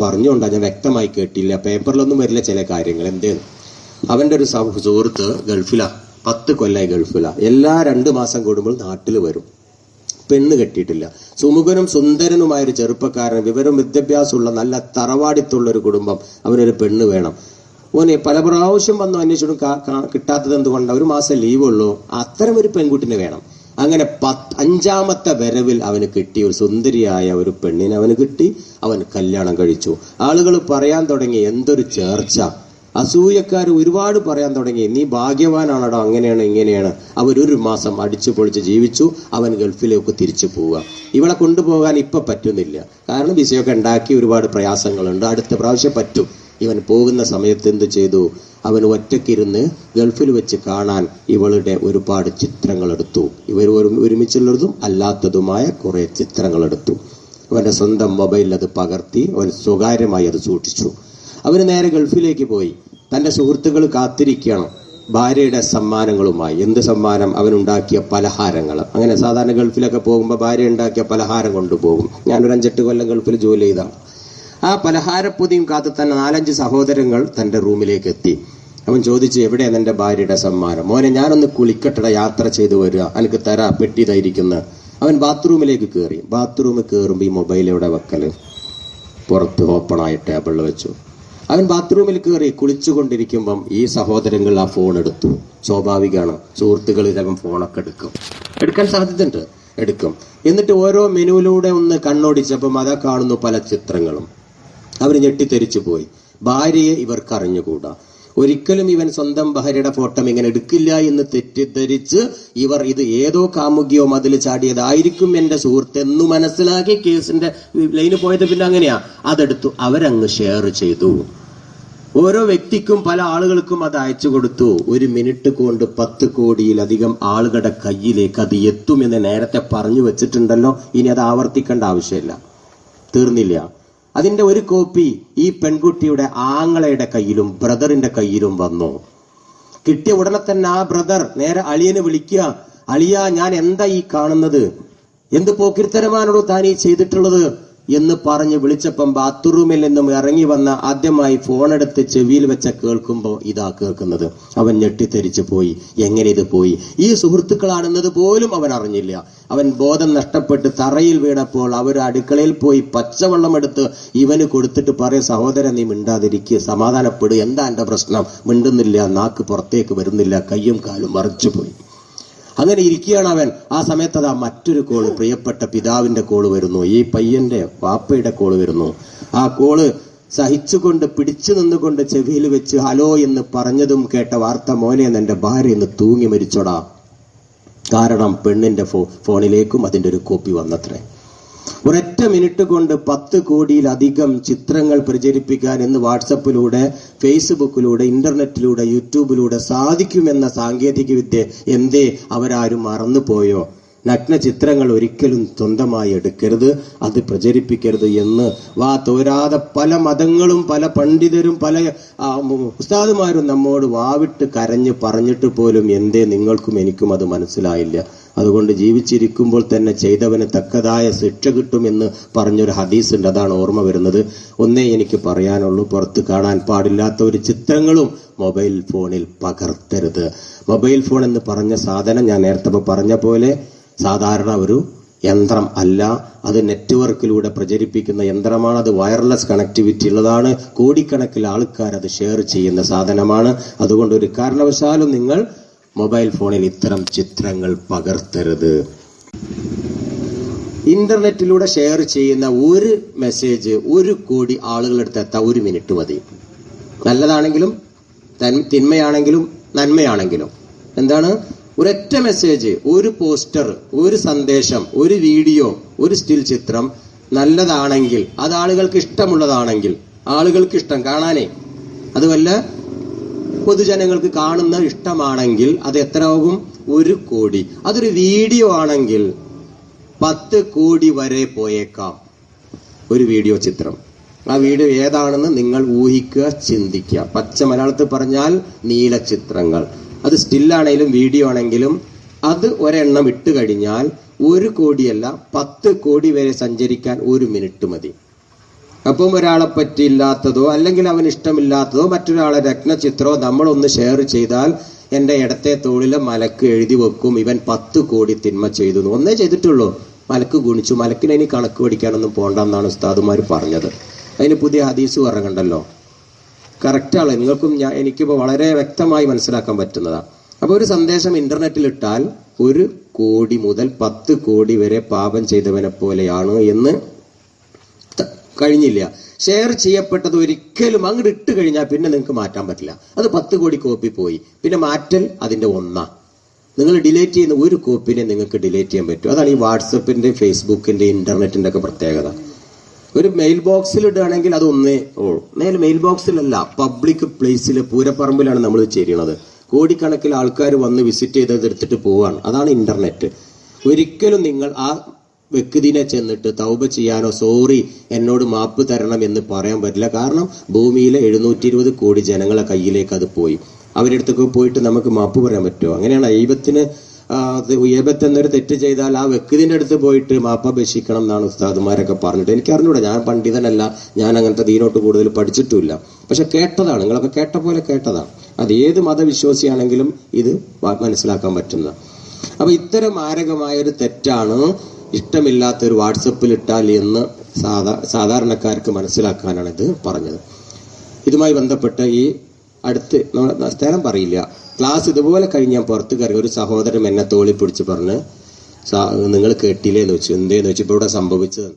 പറഞ്ഞുകൊണ്ടാ, ഞാൻ വ്യക്തമായി കേട്ടില്ല, പേപ്പറിലൊന്നും വരില്ല ചില കാര്യങ്ങൾ. എന്തേന്ന്, അവന്റെ ഒരു സുഹൃത്ത് ഗൾഫിലാ, 10 കൊല്ലായി ഗൾഫിലാ. എല്ലാ 2 മാസം കൂടുമ്പോൾ നാട്ടിൽ വരും. പെണ്ണ് കെട്ടിയിട്ടില്ല. സുമുഖനും സുന്ദരനുമായൊരു ചെറുപ്പക്കാരൻ, വിവരം വിദ്യാഭ്യാസമുള്ള നല്ല തറവാടിത്തുള്ള ഒരു കുടുംബം, അവനൊരു പെണ്ണ് വേണം. ഓനെ പല പ്രാവശ്യം വന്നു അന്വേഷിച്ചിട്ടും കിട്ടാത്തത് എന്തുകൊണ്ടാണ്? 1 മാസം ലീവുള്ളൂ. അത്തരം ഒരു പെൺകുട്ടിനെ വേണം. അങ്ങനെ 5ാമത്തെ വരവിൽ അവന് കിട്ടി, ഒരു സുന്ദരിയായ ഒരു പെണ്ണിനെ അവന് കിട്ടി. അവൻ കല്യാണം കഴിച്ചു. ആളുകൾ പറയാൻ തുടങ്ങി, എന്തൊരു ചേർച്ച. അസൂയക്കാർ ഒരുപാട് പറയാൻ തുടങ്ങി, നീ ഭാഗ്യവാനാണോ, അങ്ങനെയാണ് ഇങ്ങനെയാണ്. അവരൊരു മാസം അടിച്ചു പൊളിച്ച് ജീവിച്ചു. അവൻ ഗൾഫിലേക്ക് തിരിച്ചു പോവുക. ഇവളെ കൊണ്ടുപോകാൻ ഇപ്പൊ പറ്റുന്നില്ല, കാരണം വിസയൊക്കെ ഉണ്ടാക്കി ഒരുപാട് പ്രയാസങ്ങളുണ്ട്. അടുത്ത പ്രാവശ്യം പറ്റും. ഇവൻ പോകുന്ന സമയത്ത് എന്ത് ചെയ്തു? അവൻ ഒറ്റയ്ക്കിരുന്ന് ഗൾഫിൽ വെച്ച് കാണാൻ ഇവളുടെ ഒരുപാട് ചിത്രങ്ങൾ എടുത്തു. ഇവർ ഒരുമിച്ചുള്ളതും അല്ലാത്തതുമായ കുറെ ചിത്രങ്ങൾ എടുത്തു. അവന്റെ സ്വന്തം മൊബൈലിൽ അത് പകർത്തി അവൻ സ്വകാര്യമായി അത് സൂക്ഷിച്ചു. അവന് നേരെ ഗൾഫിലേക്ക് പോയി. തന്റെ സുഹൃത്തുക്കൾ കാത്തിരിക്കുകയാണ് ഭാര്യയുടെ സമ്മാനങ്ങളുമായി. എന്ത് സമ്മാനം? അവനുണ്ടാക്കിയ പലഹാരങ്ങൾ. അങ്ങനെ സാധാരണ ഗൾഫിലൊക്കെ പോകുമ്പോൾ ഭാര്യ ഉണ്ടാക്കിയ പലഹാരം കൊണ്ടുപോകും. ഞാനൊരു 5-8 കൊല്ലം ഗൾഫിൽ ജോലി ചെയ്താണ്. ആ പലഹാരപ്പൊതിയും കാത്ത് തന്നെ 4-5 സഹോദരങ്ങൾ തന്റെ റൂമിലേക്ക് എത്തി. അവൻ ചോദിച്ചു, എവിടെയാണ് എന്റെ ഭാര്യയുടെ സമ്മാനം? മോനെ, ഞാനൊന്ന് കുളിക്കട്ടെ, യാത്ര ചെയ്തു വരിക, എനിക്ക് തരാ, പെട്ടി തയിരിക്കുന്ന. അവൻ ബാത്റൂമിലേക്ക് കയറി. ബാത്റൂമിൽ കയറുമ്പോൾ ഈ മൊബൈൽ എവിടെ വെക്കല്? പുറത്ത് ഓപ്പണായ ടേബിളിൽ വെച്ചു. അവൻ ബാത്റൂമിൽ കയറി കുളിച്ചുകൊണ്ടിരിക്കുമ്പം ഈ സഹോദരങ്ങൾ ആ ഫോൺ എടുത്തു. സ്വാഭാവികമാണ്, സുഹൃത്തുക്കൾ ചിലപ്പം ഫോണൊക്കെ എടുക്കാൻ സാധ്യതയുണ്ട്, എടുക്കും. എന്നിട്ട് ഓരോ മെനുവിലൂടെ ഒന്ന് കണ്ണോടിച്ചപ്പം അതാ കാണുന്നു പല ചിത്രങ്ങളും. അവർ ഞെട്ടിത്തെരിച്ചു പോയി. ഭാര്യയെ ഇവർക്ക് അറിഞ്ഞുകൂടാ. ഒരിക്കലും ഇവൻ സ്വന്തം ഭാര്യയുടെ ഫോട്ടോ ഇങ്ങനെ എടുക്കില്ല എന്ന് തെറ്റിദ്ധരിച്ച് ഇവർ ഇത് ഏതോ കാമുകിയോ മതിൽ ചാടിയതായിരിക്കും എന്റെ സുഹൃത്ത് എന്ന് മനസ്സിലാക്കി കേസിന്റെ ലൈന് പോയത്. പിന്നെ അങ്ങനെയാ, അതെടുത്തു അവരങ്ങ് ഷെയർ ചെയ്തു. ഓരോ വ്യക്തിക്കും പല ആളുകൾക്കും അത് അയച്ചു കൊടുത്തു. 1 മിനിറ്റ് കൊണ്ട് 10 കോടിയിലധികം ആളുകളുടെ കയ്യിലേക്ക് അത് എത്തുമെന്ന് നേരത്തെ പറഞ്ഞു വെച്ചിട്ടുണ്ടല്ലോ. ഇനി അത് ആവർത്തിക്കേണ്ട ആവശ്യമില്ല, തീർന്നില്ല. അതിന്റെ ഒരു കോപ്പി ഈ പെൺകുട്ടിയുടെ ആങ്ങളയുടെ കയ്യിലും ബ്രദറിന്റെ കയ്യിലും വന്നു. കിട്ടിയ ഉടനെ തന്നെ ആ ബ്രദർ നേരെ അളിയനെ വിളിക്കുക, അളിയ, ഞാൻ എന്താ ഈ കാണുന്നത്? എന്ത് പോക്കിരിത്തരമാണോ താൻ ഈ ചെയ്തിട്ടുള്ളത് എന്ന് പറഞ്ഞ് വിളിച്ചപ്പം ബാത്റൂമിൽ നിന്നും ഇറങ്ങി വന്ന ആദ്യമായി ഫോണെടുത്ത് ചെവിയിൽ വെച്ച കേൾക്കുമ്പോ ഇതാ കേൾക്കുന്നത്. അവൻ ഞെട്ടിത്തെരിച്ചു പോയി. എങ്ങനെ ഇത് പോയി? ഈ സുഹൃത്തുക്കളാണെന്നത് പോലും അവൻ അറിഞ്ഞില്ല. അവൻ ബോധം നഷ്ടപ്പെട്ട് തറയിൽ വീണപ്പോൾ അവർ അടുക്കളയിൽ പോയി പച്ചവെള്ളം എടുത്ത് ഇവന് കൊടുത്തിട്ട് പറയും, സഹോദരൻ നീ മിണ്ടാതിരിക്കുക, സമാധാനപ്പെടുക, എന്താ എന്റെ പ്രശ്നം? മിണ്ടുന്നില്ല, നാക്ക് പുറത്തേക്ക് വരുന്നില്ല, കയ്യും കാലും മറിച്ചുപോയി. അങ്ങനെ ഇരിക്കുകയാണ് അവൻ. ആ സമയത്ത് അതാ മറ്റൊരു കോള്, പ്രിയപ്പെട്ട പിതാവിന്റെ കോള് വരുന്നു. ഈ പയ്യന്റെ വാപ്പയുടെ കോള് വരുന്നു. ആ കോള് സഹിച്ചുകൊണ്ട് പിടിച്ചു നിന്നുകൊണ്ട് ചെവിയിൽ വെച്ച് ഹലോ എന്ന് പറഞ്ഞതും കേട്ട വാർത്ത, മോനെ എന്റെ ഭാര്യ ഇന്ന് തൂങ്ങി മരിച്ചോടാ. കാരണം പെണ്ണിന്റെ ഫോണിലേക്കും അതിന്റെ ഒരു കോപ്പി വന്നത്രേ. ഒരൊറ്റ മിനിറ്റ് കൊണ്ട് 10 കോടിയിലധികം ചിത്രങ്ങൾ പ്രചരിപ്പിക്കാൻ ഇന്ന് വാട്സപ്പിലൂടെ, ഫേസ്ബുക്കിലൂടെ, ഇന്റർനെറ്റിലൂടെ, യൂട്യൂബിലൂടെ സാധിക്കുമെന്ന സാങ്കേതിക വിദ്യ എന്തേ അവരാരും മറന്നുപോയോ? നഗ്ന ചിത്രങ്ങൾ ഒരിക്കലും സ്വന്തമായി എടുക്കരുത്, അത് പ്രചരിപ്പിക്കരുത് എന്ന് തോരാതെ പല മതങ്ങളും പല പണ്ഡിതരും പല ഉസ്താദുമാരും നമ്മോട് വാവിട്ട് കരഞ്ഞ് പറഞ്ഞിട്ട് പോലും എന്തേ നിങ്ങൾക്കും എനിക്കും അത് മനസ്സിലായില്ല. അതുകൊണ്ട് ജീവിച്ചിരിക്കുമ്പോൾ തന്നെ ചെയ്തവന് തക്കതായ ശിക്ഷ കിട്ടുമെന്ന് പറഞ്ഞൊരു ഹദീസ് ഉണ്ട്. അതാണ് ഓർമ്മ വരുന്നത്. ഒന്നേ എനിക്ക് പറയാനുള്ളൂ, പുറത്ത് കാണാൻ പാടില്ലാത്ത ഒരു ചിത്രങ്ങളും മൊബൈൽ ഫോണിൽ പകർത്തരുത്. മൊബൈൽ ഫോൺ എന്ന് പറഞ്ഞ സാധനം ഞാൻ നേരത്തെ പറഞ്ഞ പോലെ സാധാരണ ഒരു യന്ത്രം അല്ല. അത് നെറ്റ്വർക്കിലൂടെ പ്രചരിപ്പിക്കുന്ന യന്ത്രമാണ്. അത് വയർലെസ് കണക്ടിവിറ്റി ഉള്ളതാണ്. കോടിക്കണക്കിൽ ആൾക്കാർ അത് ഷെയർ ചെയ്യുന്ന സാധനമാണ്. അതുകൊണ്ട് ഒരു കാരണവശാലും നിങ്ങൾ മൊബൈൽ ഫോണിൽ ഇത്തരം ചിത്രങ്ങൾ പകർത്തരുത്. ഇന്റർനെറ്റിലൂടെ ഷെയർ ചെയ്യുന്ന ഒരു മെസ്സേജ് 1 കോടി ആളുകളെടുത്ത് എത്താൻ 1 മിനിറ്റ് മതി. നല്ലതാണെങ്കിലും തിന്മയാണെങ്കിലും നന്മയാണെങ്കിലും. എന്താണ്? ഒരൊറ്റ മെസ്സേജ്, ഒരു പോസ്റ്റർ, ഒരു സന്ദേശം, ഒരു വീഡിയോ, ഒരു സ്റ്റിൽ ചിത്രം നല്ലതാണെങ്കിൽ, അത് ആളുകൾക്ക് ഇഷ്ടമുള്ളതാണെങ്കിൽ, ആളുകൾക്ക് ഇഷ്ടം കാണാനേ, അതുമല്ല പൊതുജനങ്ങൾക്ക് കാണുന്ന ഇഷ്ടമാണെങ്കിൽ അത് എത്ര ആകും? 1 കോടി. അതൊരു വീഡിയോ ആണെങ്കിൽ 10 കോടി വരെ പോയേക്കാം. ഒരു വീഡിയോ ചിത്രം. ആ വീഡിയോ ഏതാണെന്ന് നിങ്ങൾ ഊഹിക്കുക, ചിന്തിക്കുക. പച്ച മലയാളത്തിൽ പറഞ്ഞാൽ നീല ചിത്രങ്ങൾ. അത് സ്റ്റില്ലാണെങ്കിലും വീഡിയോ ആണെങ്കിലും അത് ഒരെണ്ണം ഇട്ട് കഴിഞ്ഞാൽ 1 കോടിയല്ല 10 കോടി വരെ സഞ്ചരിക്കാൻ 1 മിനിറ്റ് മതി. അപ്പം ഒരാളെ പറ്റി ഇല്ലാത്തതോ അല്ലെങ്കിൽ അവന് ഇഷ്ടമില്ലാത്തതോ മറ്റൊരാളെ രത്നചിത്രമോ നമ്മളൊന്ന് ഷെയർ ചെയ്താൽ എന്റെ ഇടത്തെ തോളിലെ മലക്ക് എഴുതി വെക്കും ഇവൻ 10 കോടി തിന്മ ചെയ്തു. ഒന്നേ ചെയ്തിട്ടുള്ളൂ, മലക്ക് ഗുണിച്ചു. മലക്കിനെ ഇനി കണക്ക് പഠിക്കാനൊന്നും പോണ്ടെന്നാണ് ഉസ്താദുമാർ പറഞ്ഞത്. അതിന് പുതിയ ഹദീസ് പറഞ്ഞുണ്ടല്ലോ. കറക്റ്റാണ്, നിങ്ങൾക്കും എനിക്കിപ്പോൾ വളരെ വ്യക്തമായി മനസ്സിലാക്കാൻ പറ്റുന്നതാണ്. അപ്പൊ ഒരു സന്ദേശം ഇന്റർനെറ്റിൽ ഇട്ടാൽ 1 കോടി മുതൽ 10 കോടി വരെ പാപം ചെയ്തവനെ പോലെയാണ് എന്ന് കഴിഞ്ഞില്ല. ഷെയർ ചെയ്യപ്പെട്ടത് ഒരിക്കലും അങ്ങോട്ട് ഇട്ട് കഴിഞ്ഞാൽ പിന്നെ നിങ്ങൾക്ക് മാറ്റാൻ പറ്റില്ല. അത് 10 കോടി കോപ്പി പോയി, പിന്നെ മാറ്റൽ അതിന്റെ 1. നിങ്ങൾ ഡിലീറ്റ് ചെയ്യുന്ന 1 കോപ്പിനെ നിങ്ങൾക്ക് ഡിലീറ്റ് ചെയ്യാൻ പറ്റും. അതാണ് ഈ വാട്സപ്പിന്റെ, ഫേസ്ബുക്കിന്റെ, ഇന്റർനെറ്റിന്റെ ഒക്കെ പ്രത്യേകത. ഒരു മെയിൽ ബോക്സിൽ ഇടുകയാണെങ്കിൽ അത് മെയിൽ ബോക്സിലല്ല, പബ്ലിക് പ്ലേസിൽ പൂരപ്പറമ്പിലാണ് നമ്മൾ ചെയ്യുന്നത്. കോടിക്കണക്കിന് ആൾക്കാർ വന്ന് വിസിറ്റ് ചെയ്തത് എടുത്തിട്ട് പോവാണ്. അതാണ് ഇന്റർനെറ്റ്. ഒരിക്കലും നിങ്ങൾ ആ വ്യക്തിനെ ചെന്നിട്ട് തൗബ ചെയ്യാനോ സോറി എന്നോട് മാപ്പ് തരണം എന്ന് പറയാൻ പറ്റില്ല. കാരണം ഭൂമിയിലെ 720 കോടി ജനങ്ങളെ കയ്യിലേക്ക് അത് പോയി. അവരുടെ അടുത്തൊക്കെ പോയിട്ട് നമുക്ക് മാപ്പ് പറയാൻ പറ്റുമോ? അങ്ങനെയാണ് ഈബത്ത് എന്നൊരു തെറ്റ് ചെയ്താൽ ആ വ്യക്തിന്റെ അടുത്ത് പോയിട്ട് മാപ്പപേക്ഷിക്കണം എന്നാണ് ഉസ്താദുമാരൊക്കെ പറഞ്ഞിട്ട്. എനിക്കറിഞ്ഞൂടാ, ഞാൻ പണ്ഡിതനല്ല, ഞാൻ അങ്ങനത്തെ ദീനോട്ട് കൂടുതൽ പഠിച്ചിട്ടുമില്ല. പക്ഷെ കേട്ടതാണ്, നിങ്ങളൊക്കെ കേട്ട പോലെ കേട്ടതാണ്. അത് ഏത് മതവിശ്വാസിയാണെങ്കിലും ഇത് മനസ്സിലാക്കാൻ പറ്റുന്ന. അപ്പൊ ഇത്തരം മാരകമായ ഒരു തെറ്റാണ് ഇഷ്ടമില്ലാത്തൊരു വാട്സപ്പിൽ ഇട്ടാൽ എന്ന് സാധാരണക്കാർക്ക് മനസ്സിലാക്കാനാണ് ഇത് പറഞ്ഞത്. ഇതുമായി ബന്ധപ്പെട്ട് ഈ അടുത്ത് സ്ഥലം പറയില്ല, ക്ലാസ് ഇതുപോലെ കഴിഞ്ഞ് ഞാൻ പുറത്ത് കയറി ഒരു സഹോദരൻ എന്നെ തോളി പിടിച്ച് പറഞ്ഞ് നിങ്ങൾ കേട്ടില്ലേന്ന് വെച്ചു. എന്തേന്ന് വെച്ചു, ഇപ്പൊ ഇവിടെ സംഭവിച്ചത്